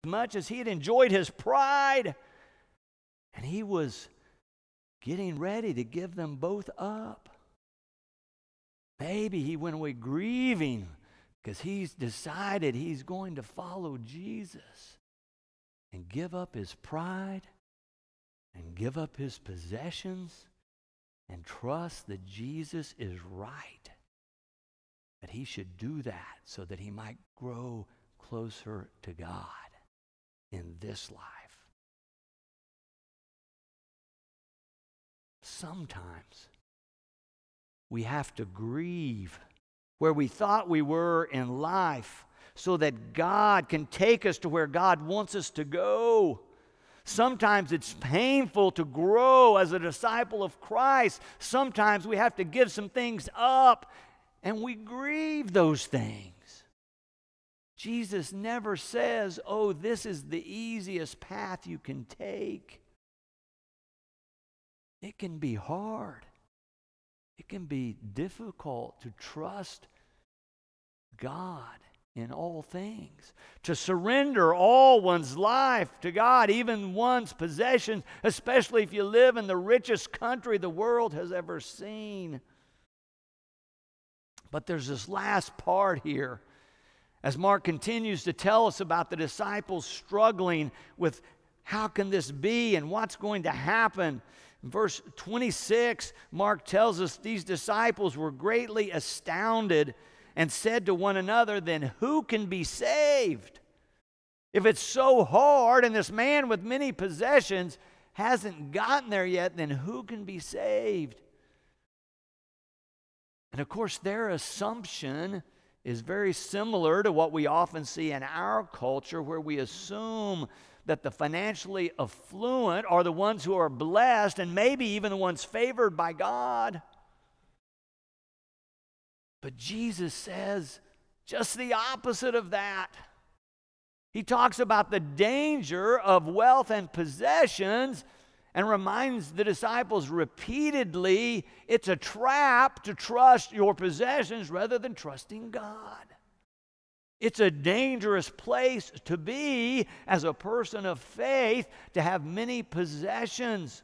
much as he had enjoyed his pride, and he was getting ready to give them both up. Maybe he went away grieving because he's decided he's going to follow Jesus and give up his pride and give up his possessions and trust that Jesus is right, that he should do that so that he might grow closer to God in this life. Sometimes we have to grieve where we thought we were in life so that God can take us to where God wants us to go. Sometimes it's painful to grow as a disciple of Christ. Sometimes we have to give some things up, and we grieve those things. Jesus never says, oh, this is the easiest path you can take. It can be hard. It can be difficult to trust God in all things, to surrender all one's life to God, even one's possessions, especially if you live in the richest country the world has ever seen. But there's this last part here, as Mark continues to tell us about the disciples struggling with how can this be and what's going to happen. In verse 26, Mark tells us these disciples were greatly astounded and said to one another, then who can be saved? If it's so hard and this man with many possessions hasn't gotten there yet, then who can be saved? And of course, their assumption is very similar to what we often see in our culture, where we assume that the financially affluent are the ones who are blessed and maybe even the ones favored by God. But Jesus says just the opposite of that. He talks about the danger of wealth and possessions and reminds the disciples repeatedly it's a trap to trust your possessions rather than trusting God. It's a dangerous place to be as a person of faith, to have many possessions.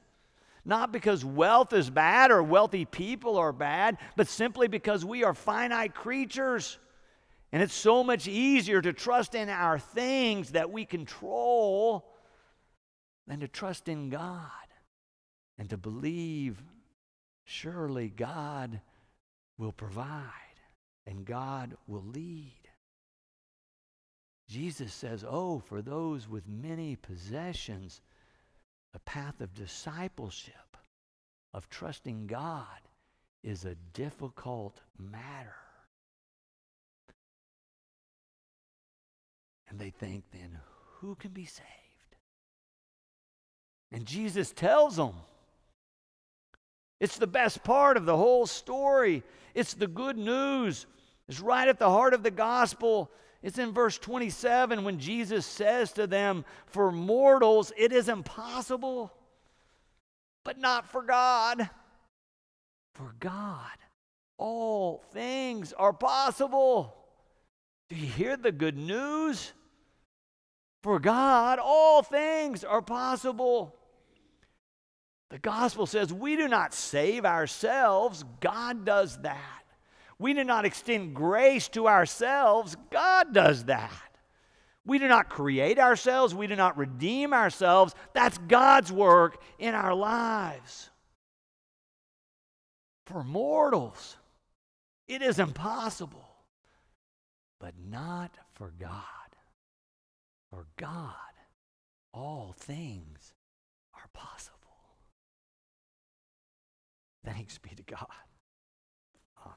Not because wealth is bad or wealthy people are bad, but simply because we are finite creatures. And it's so much easier to trust in our things that we control than to trust in God and to believe surely God will provide and God will lead. Jesus says, oh, for those with many possessions, the path of discipleship, of trusting God, is a difficult matter. And they think, then who can be saved? And Jesus tells them, it's the best part of the whole story. It's the good news. It's right at the heart of the gospel. It's in verse 27 when Jesus says to them, for mortals it is impossible, but not for God. For God, all things are possible. Do you hear the good news? For God, all things are possible. The gospel says we do not save ourselves. God does that. We do not extend grace to ourselves. God does that. We do not create ourselves. We do not redeem ourselves. That's God's work in our lives. For mortals, it is impossible, but not for God. For God, all things are possible. Thanks be to God. Amen.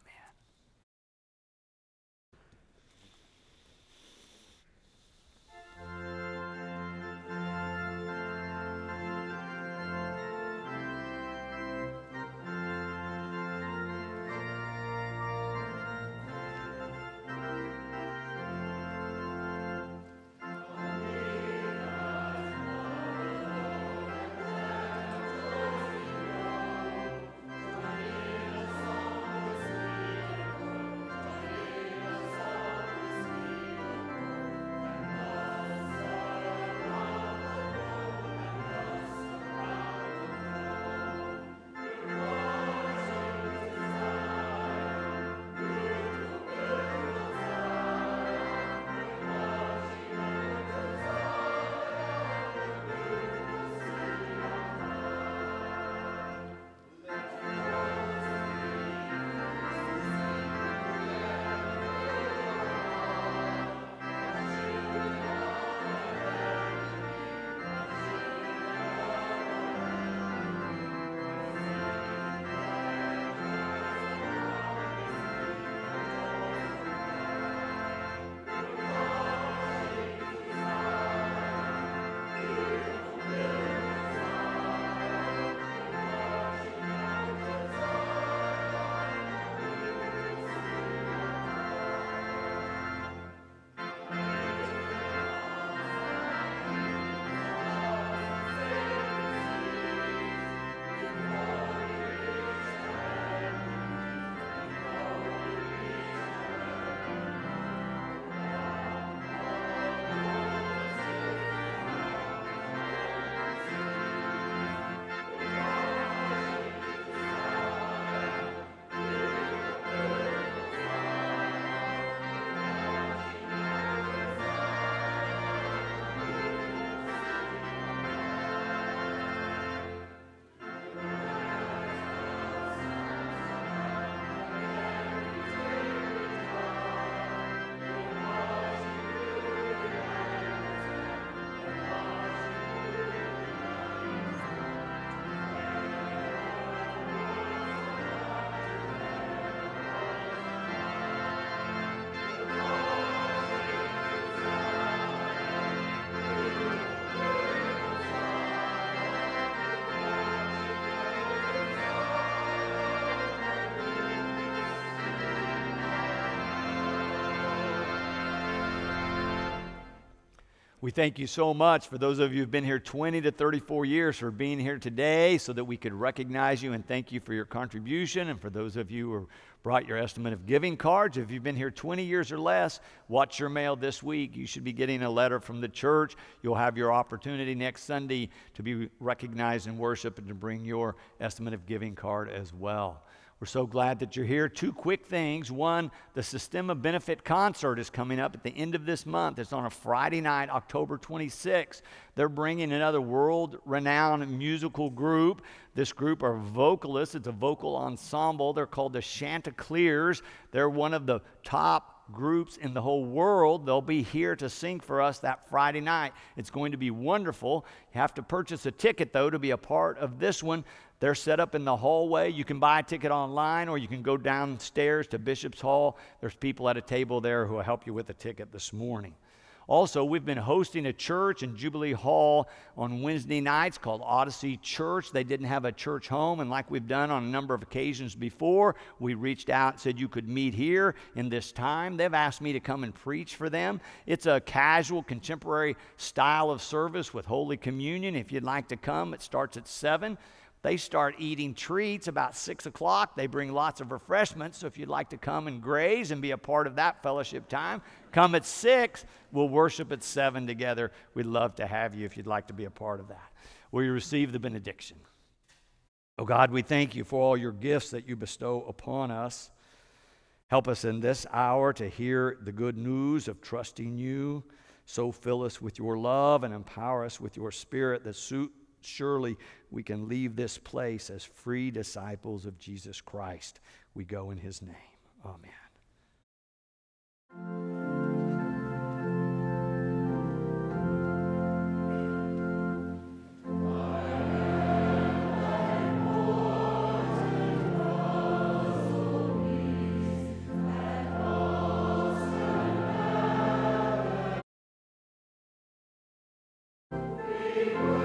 We thank you so much for those of you who've been here 20 to 34 years for being here today so that we could recognize you and thank you for your contribution. And for those of you who brought your estimate of giving cards, if you've been here 20 years or less, watch your mail this week. You should be getting a letter from the church. You'll have your opportunity next Sunday to be recognized in worship and to bring your estimate of giving card as well. We're so glad that you're here. Two quick things. One, the Sistema Benefit Concert is coming up at the end of this month. It's on a Friday night, October 26th. They're bringing another world-renowned musical group. This group are vocalists. It's a vocal ensemble. They're called the Chanticleers. They're one of the top groups in the whole world. They'll be here to sing for us that Friday night. It's going to be wonderful. You have to purchase a ticket, though, to be a part of this one. They're set up in the hallway. You can buy a ticket online or you can go downstairs to Bishop's Hall. There's people at a table there who will help you with a ticket this morning. Also, we've been hosting a church in Jubilee Hall on Wednesday nights called Odyssey Church. They didn't have a church home, and like we've done on a number of occasions before, we reached out and said you could meet here in this time. They've asked me to come and preach for them. It's a casual, contemporary style of service with Holy Communion. If you'd like to come, it starts at 7. They start eating treats about 6 o'clock. They bring lots of refreshments. So if you'd like to come and graze and be a part of that fellowship time, come at 6. We'll worship at 7 together. We'd love to have you if you'd like to be a part of that. Will you receive the benediction? Oh God, we thank you for all your gifts that you bestow upon us. Help us in this hour to hear the good news of trusting you. So fill us with your love and empower us with your spirit that surely we can leave this place as free disciples of Jesus Christ. We go in his name. Amen. We